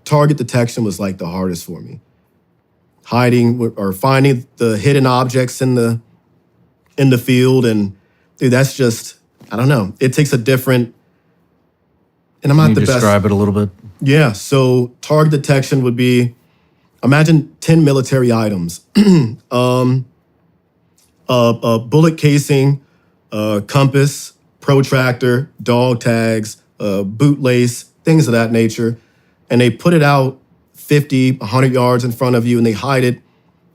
target detection was like the hardest for me. Hiding or finding the hidden objects in the field, and dude, that's just, I don't know. It takes a different, and I'm not the best. Describe it a little bit. Yeah, so target detection would be, imagine 10 military items. A bullet casing, compass, protractor, dog tags, bootlace, things of that nature. And they put it out 50, 100 yards in front of you, and they hide it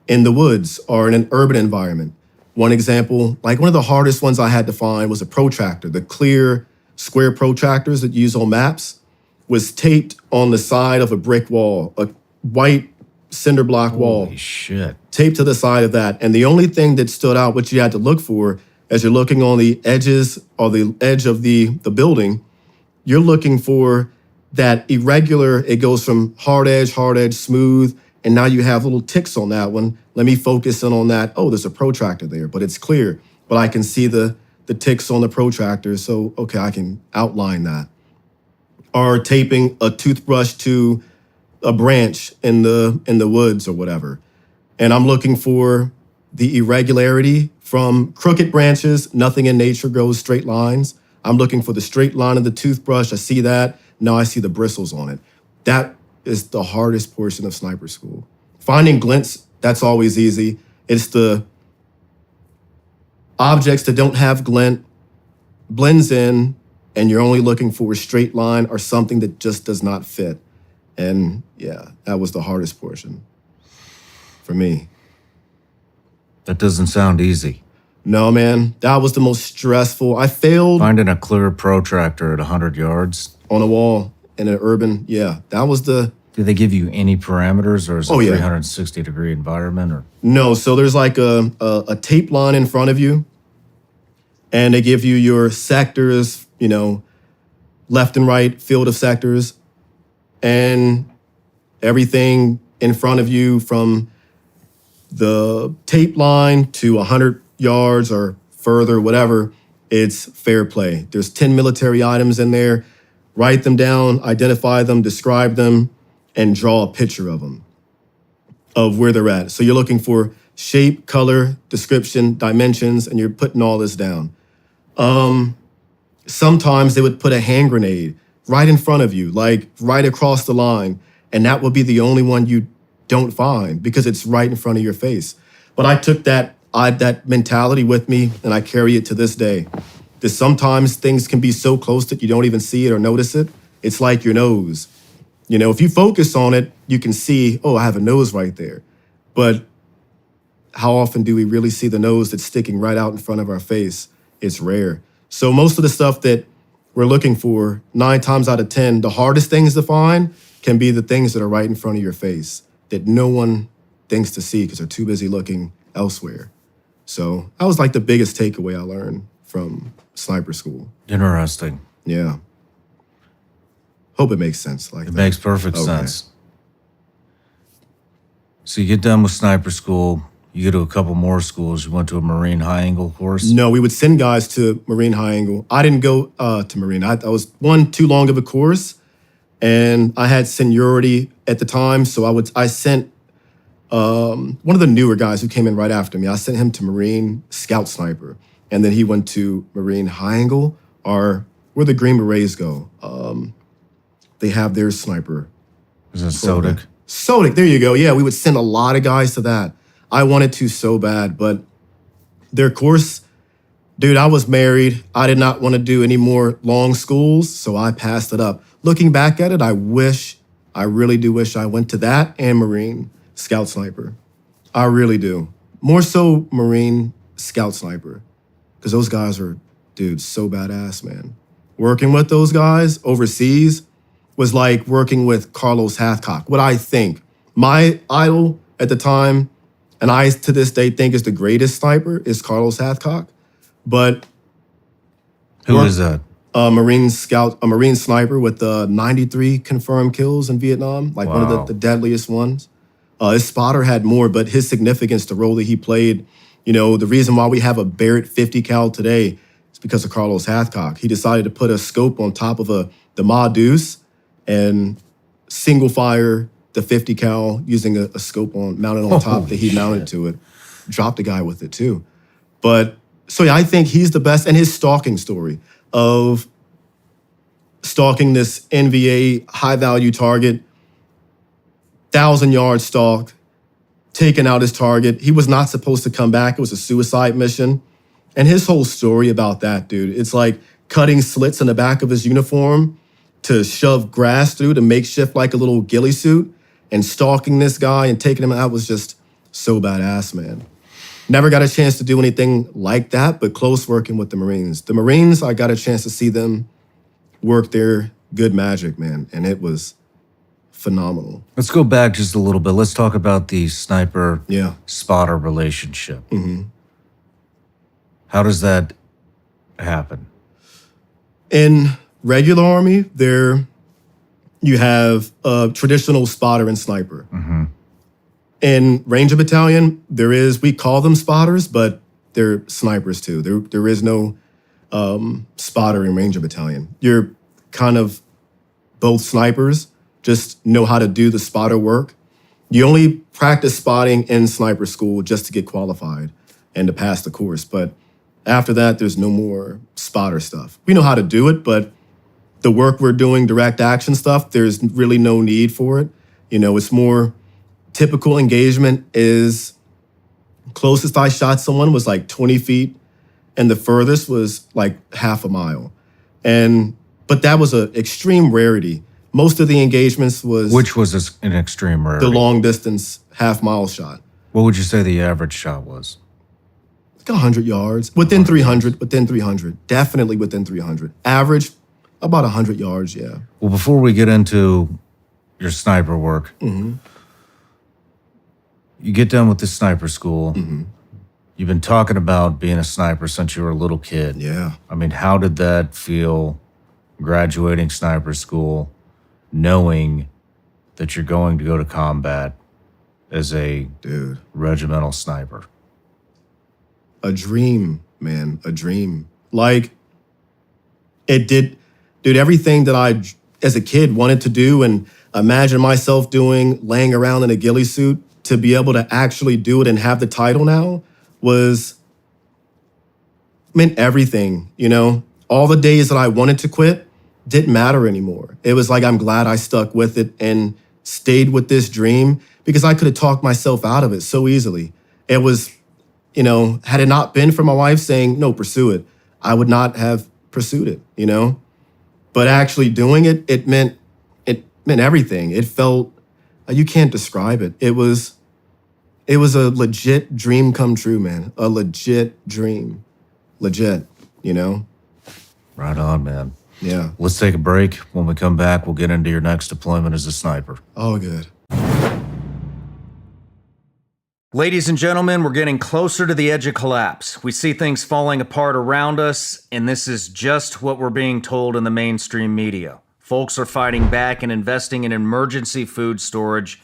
in the woods or in an urban environment. One example, like one of the hardest ones I had to find was a protractor. The clear square protractors that you use on maps was taped on the side of a brick wall, a white cinder block wall. Holy shit. Taped to the side of that. And the only thing that stood out, what you had to look for as you're looking on the edges or the edge of the building, you're looking for that irregular, it goes from hard edge, smooth, and now you have little ticks on that one. Let me focus in on that. Oh, there's a protractor there, but it's clear. But I can see the ticks on the protractor, so okay, I can outline that. Or taping a toothbrush to a branch in the woods or whatever. And I'm looking for the irregularity from crooked branches. Nothing in nature goes straight lines. I'm looking for the straight line of the toothbrush. I see that. Now I see the bristles on it. That is the hardest portion of sniper school. Finding glints, that's always easy. It's the objects that don't have glint, blends in, and you're only looking for a straight line or something that just does not fit. And yeah, that was the hardest portion for me. That doesn't sound easy. No, man, that was the most stressful. I failed. Finding a clear protractor at 100 yards. On a wall in an urban, yeah, that was the... Do they give you any parameters, or is it a yeah. 360-degree environment? Or No, so there's like a tape line in front of you, and they give you your sectors, left and right field of sectors, and everything in front of you from the tape line to 100 yards or further, whatever, it's fair play. There's 10 military items in there. Write them down, identify them, describe them, and draw a picture of them, of where they're at. So you're looking for shape, color, description, dimensions, and you're putting all this down. Sometimes they would put a hand grenade right in front of you, like right across the line, and that would be the only one you don't find because it's right in front of your face. But I took that mentality with me, and I carry it to this day. That sometimes things can be so close that you don't even see it or notice it. It's like your nose. If you focus on it, you can see, oh, I have a nose right there. But how often do we really see the nose that's sticking right out in front of our face? It's rare. So most of the stuff that we're looking for, 9 times out of 10, the hardest things to find can be the things that are right in front of your face that no one thinks to see because they're too busy looking elsewhere. So that was like the biggest takeaway I learned from sniper school. Interesting. Yeah. Hope it makes sense. It makes perfect sense. So you get done with sniper school, you go to a couple more schools. You went to a Marine high angle course? No, we would send guys to Marine high angle. I didn't go to Marine. I was too long of a course, and I had seniority at the time, so I sent one of the newer guys who came in right after me. I sent him to Marine scout sniper. And then he went to Marine high angle, or where the Green Berets go. They have their sniper. Is it Sodic? Sodic, there you go. Yeah, we would send a lot of guys to that. I wanted to so bad, but their course, dude, I was married. I did not want to do any more long schools, so I passed it up. Looking back at it, I really do wish I went to that and Marine scout sniper. I really do. More so Marine scout sniper. Because those guys are, dude, so badass, man. Working with those guys overseas was like working with Carlos Hathcock. What I think, my idol at the time, and I to this day think is the greatest sniper, is Carlos Hathcock. But who is that? A Marine sniper with 93 confirmed kills in Vietnam, like one of the deadliest ones. His spotter had more, but his significance, the role that he played, the reason why we have a Barrett 50 cal today is because of Carlos Hathcock. He decided to put a scope on top of the Ma Deuce and single fire the 50 cal using a scope mounted on top that he mounted to it. Dropped a guy with it too. But so yeah, I think he's the best. And his stalking story of stalking this NVA high value target, 1,000-yard stalk, taking out his target. He was not supposed to come back. It was a suicide mission. And his whole story about that, dude, it's like cutting slits in the back of his uniform to shove grass through to makeshift like a little ghillie suit, and stalking this guy and taking him out was just so badass, man. Never got a chance to do anything like that, but close working with the Marines. The Marines, I got a chance to see them work their good magic, man, and it was phenomenal. Let's go back just a little bit. Let's talk about the sniper-spotter relationship. Mm-hmm. How does that happen? In regular Army, you have a traditional spotter and sniper. Mm-hmm. In Ranger Battalion, we call them spotters, but they're snipers too. There is no spotter in Ranger Battalion. You're kind of both snipers, just know how to do the spotter work. You only practice spotting in sniper school just to get qualified and to pass the course. But after that, there's no more spotter stuff. We know how to do it, but the work we're doing, direct action stuff, there's really no need for it. It's more typical engagement is closest I shot someone was like 20 feet, and the furthest was like half a mile. But that was an extreme rarity. Most of the engagements was... Which was an extreme rarity? The long distance half-mile shot. What would you say the average shot was? Like 100 yards. Within 300. Definitely within 300. Average, about 100 yards, yeah. Well, before we get into your sniper work, Mm-hmm. you get done with the sniper school. Mm-hmm. You've been talking about being a sniper since you were a little kid. Yeah. I mean, how did that feel, graduating sniper school, knowing that you're going to go to combat as a regimental sniper? A dream, man, a dream. Like, it did, dude, everything that I, as a kid, wanted to do and imagine myself doing, laying around in a ghillie suit, to be able to actually do it and have the title now meant everything, All the days that I wanted to quit didn't matter anymore. It was like, I'm glad I stuck with it and stayed with this dream, because I could have talked myself out of it so easily. It was, had it not been for my wife saying, no, pursue it, I would not have pursued it, But actually doing it, it meant everything. It felt, you can't describe it. It was a legit dream come true, man. A legit dream. Legit, Right on, man. Yeah. Let's take a break. When we come back, we'll get into your next deployment as a sniper. Oh, good. Ladies and gentlemen, we're getting closer to the edge of collapse. We see things falling apart around us, and this is just what we're being told in the mainstream media. Folks are fighting back and investing in emergency food storage.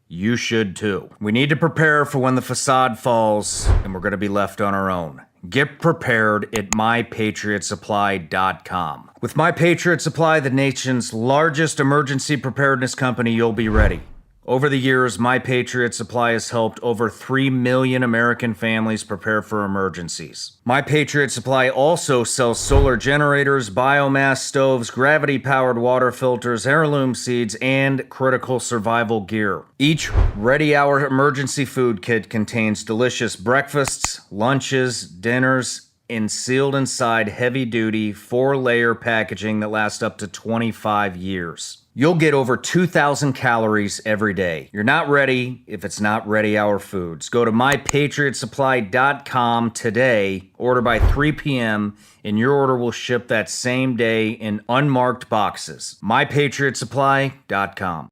You should too. We need to prepare for when the facade falls and we're going to be left on our own. Get prepared at mypatriotsupply.com. With My Patriot Supply, the nation's largest emergency preparedness company, you'll be ready. Over the years, My Patriot Supply has helped over 3 million American families prepare for emergencies. My Patriot Supply also sells solar generators, biomass stoves, gravity-powered water filters, heirloom seeds, and critical survival gear. Each Ready Hour emergency food kit contains delicious breakfasts, lunches, dinners, and sealed inside heavy-duty 4-layer packaging that lasts up to 25 years. You'll get over 2,000 calories every day. You're not ready if it's not Ready Hour Foods. Go to mypatriotsupply.com today, order by 3 p.m., and your order will ship that same day in unmarked boxes. mypatriotsupply.com.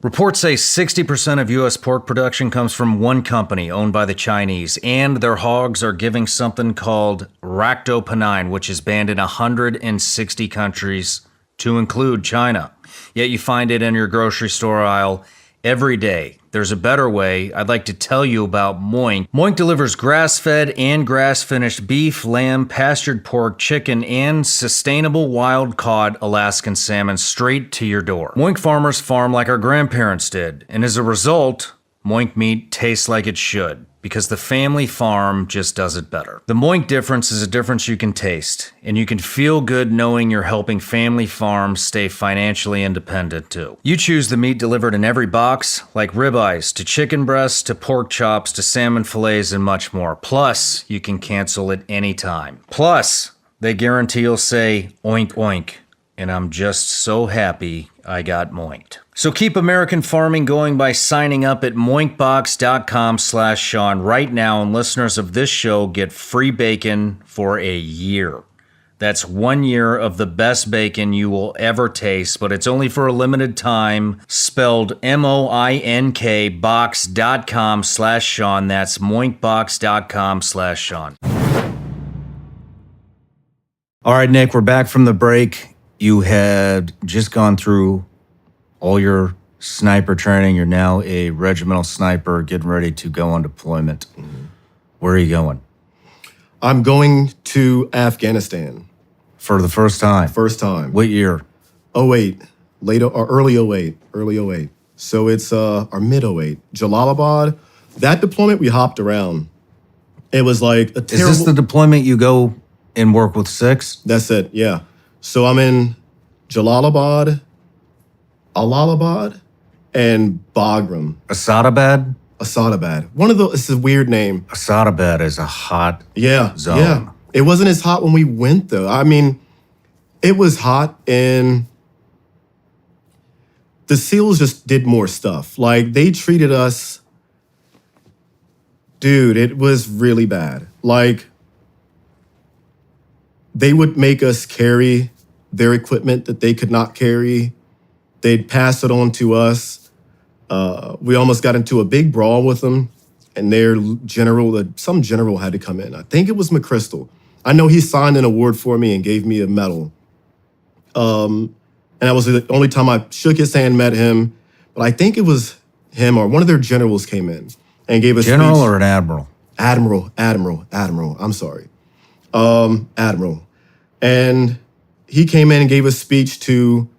Reports say 60% of U.S. pork production comes from one company owned by the Chinese, and their hogs are giving something called ractopamine, which is banned in 160 countries, to include China. Yet you find it in your grocery store aisle every day. there's a better way, I'd like to tell you about Moink. Moink delivers grass-fed and grass-finished beef, lamb, pastured pork, chicken, and sustainable wild-caught Alaskan salmon straight to your door. Moink farmers farm like our grandparents did, and as a result, Moink meat tastes like it should, because the family farm just does it better. The Moink difference is a difference you can taste, and you can feel good knowing you're helping family farms stay financially independent too. You choose the meat delivered in every box, like ribeyes, to chicken breasts, to pork chops, to salmon fillets, and much more. Plus, you can cancel at any time. Plus, they guarantee you'll say, oink oink, and I'm just so happy I got moinked. So keep American farming going by signing up at moinkbox.com/Sean right now, and listeners of this show get free bacon for a year. That's 1 year of the best bacon you will ever taste, but it's only for a limited time. Spelled MOINK box.com/Sean. That's moinkbox.com/Sean. All right, Nick, we're back from the break. You had just gone through all your sniper training. You're now a regimental sniper getting ready to go on deployment. Where are you going? I'm going to Afghanistan. For the first time? First time. What year? '08, early '08. So it's our mid '08. Jalalabad. That deployment, we hopped around. It was like a terrible... Is this the deployment you go and work with 6? That's it, yeah. So I'm in Jalalabad, Allahabad, and Bagram. Asadabad? Asadabad. One of those, it's a weird name. Asadabad is a hot zone. Yeah. It wasn't as hot when we went, though. I mean, it was hot, and the SEALs just did more stuff. Like, they treated us... Dude, it was really bad. Like, they would make us carry their equipment that they could not carry. They'd pass it on to us. We almost got into a big brawl with them, and their general, some general had to come in. I think it was McChrystal. I know he signed an award for me and gave me a medal. And that was the only time I shook his hand, met him. But I think it was him or one of their generals came in and gave us General or an admiral? Admiral. I'm sorry. Admiral. And he came in and gave a speech to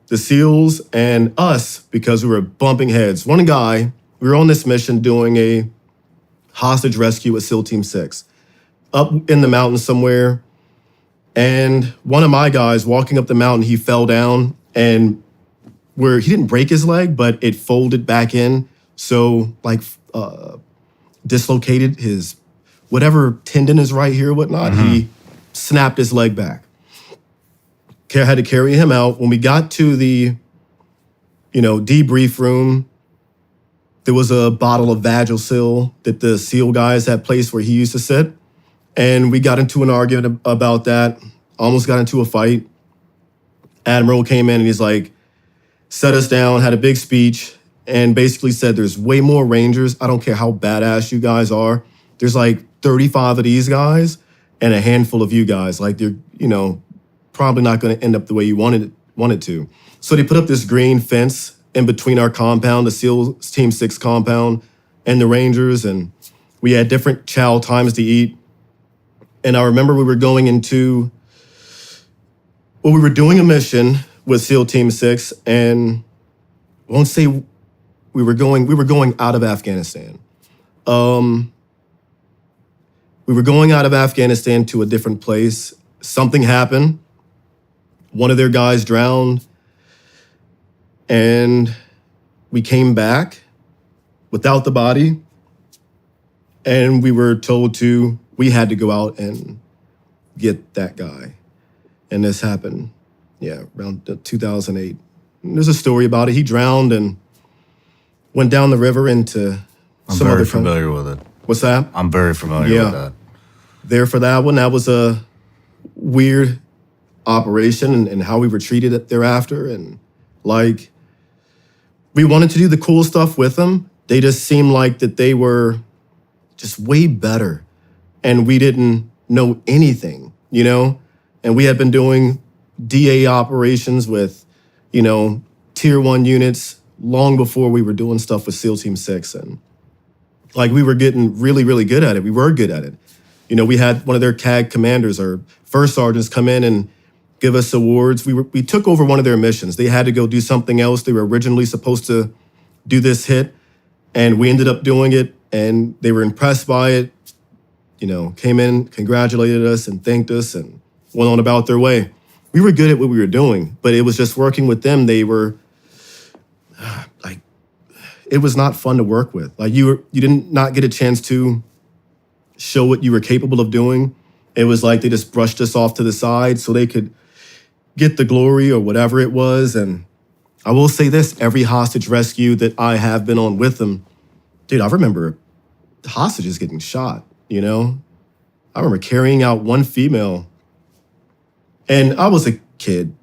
the SEALs and us because we were bumping heads. One guy, we were on this mission doing a hostage rescue with SEAL Team 6 up in the mountains somewhere. And one of my guys walking up the mountain, he fell down and he didn't break his leg, but it folded back in. So dislocated his whatever tendon is right here, whatnot. Mm-hmm. He snapped his leg back. Had to carry him out. When we got to the, debrief room, there was a bottle of Vagisil that the SEAL guys had placed where he used to sit. And we got into an argument about that. Almost got into a fight. Admiral came in and he's like, set us down, had a big speech, and basically said there's way more Rangers. I don't care how badass you guys are. There's like 35 of these guys and a handful of you guys. Like they're, probably not going to end up the way you wanted to. So they put up this green fence in between our compound, the SEAL Team 6 compound, and the Rangers, and we had different chow times to eat. And I remember we were doing a mission with SEAL Team 6, and I won't say we were going out of Afghanistan. We were going out of Afghanistan to a different place. Something happened. One of their guys drowned, and we came back without the body, and we were told we had to go out and get that guy. And this happened, around 2008. And there's a story about it. He drowned and went down the river into some other country. I'm very familiar with it. What's that? I'm very familiar with that. There for that one. That was a weird operation and how we were treated thereafter. And we wanted to do the cool stuff with them. They just seemed like that they were just way better. And we didn't know anything, And we had been doing DA operations with, tier 1 units long before we were doing stuff with SEAL Team 6. And like we were getting really, really good at it. We were good at it. You know, we had one of their CAG commanders or first sergeants come in and give us awards. We took over one of their missions. They had to go do something else. They were originally supposed to do this hit, and we ended up doing it, and they were impressed by it. You know, came in, congratulated us, and thanked us, and went on about their way. We were good at what we were doing, but it was just working with them. They were like, it was not fun to work with. Like you didn't not get a chance to show what you were capable of doing. It was like they just brushed us off to the side so they could get the glory or whatever it was. And I will say this, every hostage rescue that I have been on with them, dude, I remember hostages getting shot, you know? I remember carrying out one female, and I was a kid,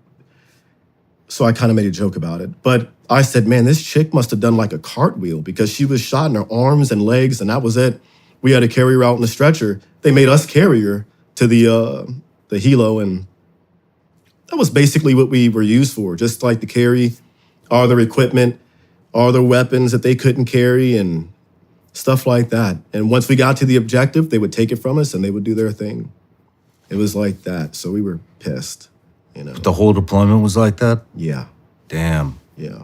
so I kind of made a joke about it. But I said, man, this chick must have done like a cartwheel because she was shot in her arms and legs, and that was it. We had to carry her out in the stretcher. They made us carry her to the helo, and that was basically what we were used for, just like to carry all their equipment, all their weapons that they couldn't carry, and stuff like that. And once we got to the objective, they would take it from us and they would do their thing. It was like that. So we were pissed, you know. The whole deployment was like that? Yeah. Damn. Yeah.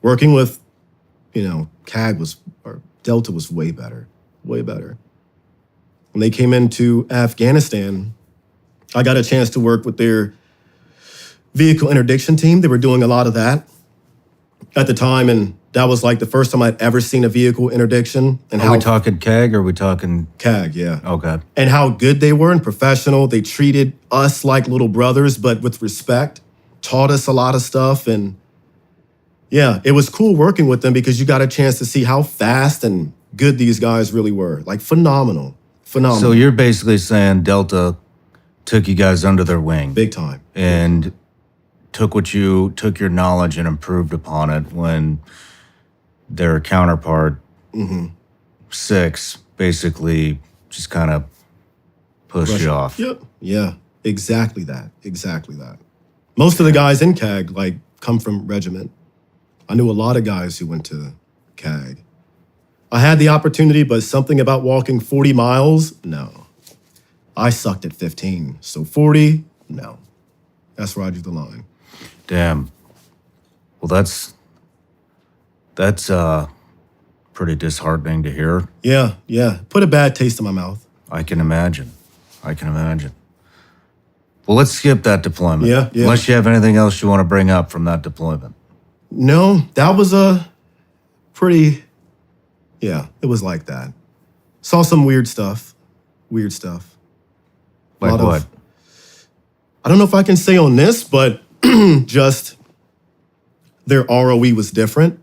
Working with, you know, or Delta was way better, way better. When they came into Afghanistan, I got a chance to work with their vehicle interdiction team. They were doing a lot of that at the time, and that was like the first time I'd ever seen a vehicle interdiction. And Are we talking CAG or are we talking... CAG, yeah. Okay. And how good they were and professional. They treated us like little brothers, but with respect, taught us a lot of stuff. And yeah, it was cool working with them because you got a chance to see how fast and good these guys really were. Like phenomenal, phenomenal. So you're basically saying Delta took you guys under their wing. Big time. And took your knowledge and improved upon it when their counterpart, 6, basically just kind of pushed you off. Yep. Yeah, exactly that. Exactly that. Most of the guys in CAG, like, come from regiment. I knew a lot of guys who went to CAG. I had the opportunity, but something about walking 40 miles, no. I sucked at 15. So 40, no. That's where I drew the line. Damn. Well, that's pretty disheartening to hear. Yeah, yeah. Put a bad taste in my mouth. I can imagine. Well, let's skip that deployment. Yeah. Unless you have anything else you want to bring up from that deployment. No, that was a pretty, yeah, it was like that. Saw some weird stuff. Like what? I don't know if I can say on this, but just their ROE was different.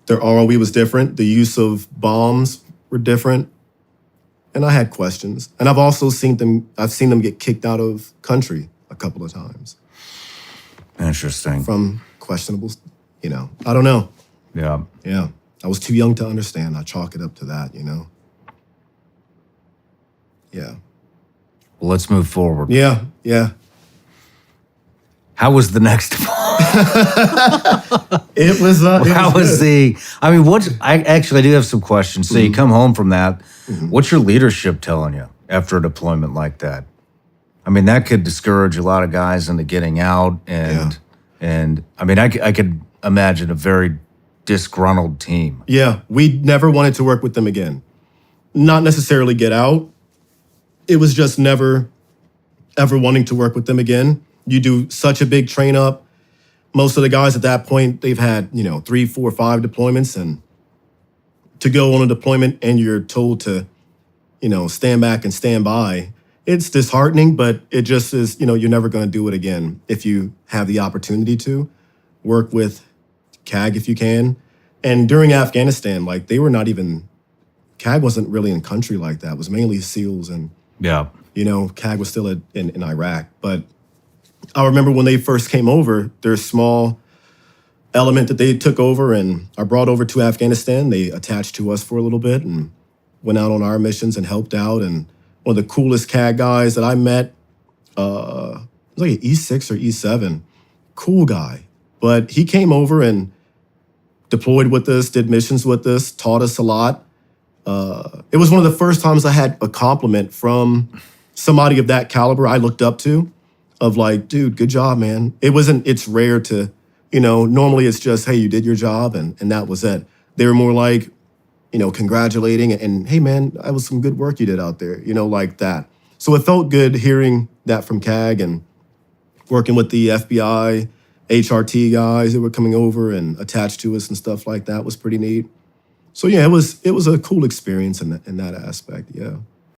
The use of bombs were different. And I had questions. And I've seen them get kicked out of country a couple of times. Interesting. From questionable, you know, I don't know. Yeah. Yeah. I was too young to understand. I chalk it up to that, you know? Yeah. Well, let's move forward. Yeah. How was the next deployment? It was. How was the? I mean, I do have some questions. So you come home from that. What's your leadership telling you after a deployment like that? I mean, that could discourage a lot of guys into getting out, and I mean, I could imagine a very disgruntled team. Yeah, we never wanted to work with them again. Not necessarily get out. It was just never, ever wanting to work with them again. You do such a big train up. Most of the guys at that point, they've had, 3, 4, 5 deployments, and to go on a deployment and you're told to, stand back and stand by, it's disheartening, but it just is, you're never going to do it again if you have the opportunity to work with CAG if you can. And during Afghanistan, like CAG wasn't really in country like that. It was mainly SEALs and, CAG was still in Iraq. But I remember when they first came over, their small element that they took over and are brought over to Afghanistan, they attached to us for a little bit and went out on our missions and helped out. And one of the coolest CAG guys that I met, it was like an E6 or E7, cool guy. But he came over and deployed with us, did missions with us, taught us a lot. It was one of the first times I had a compliment from somebody of that caliber I looked up to, of like, dude, good job, man. It's rare to, normally it's just, hey, you did your job and that was it. They were more like, congratulating and hey, man, that was some good work you did out there, like that. So it felt good hearing that from CAG and working with the FBI, HRT guys that were coming over and attached to us and stuff like that was pretty neat. So yeah, it was a cool experience in that aspect. Yeah.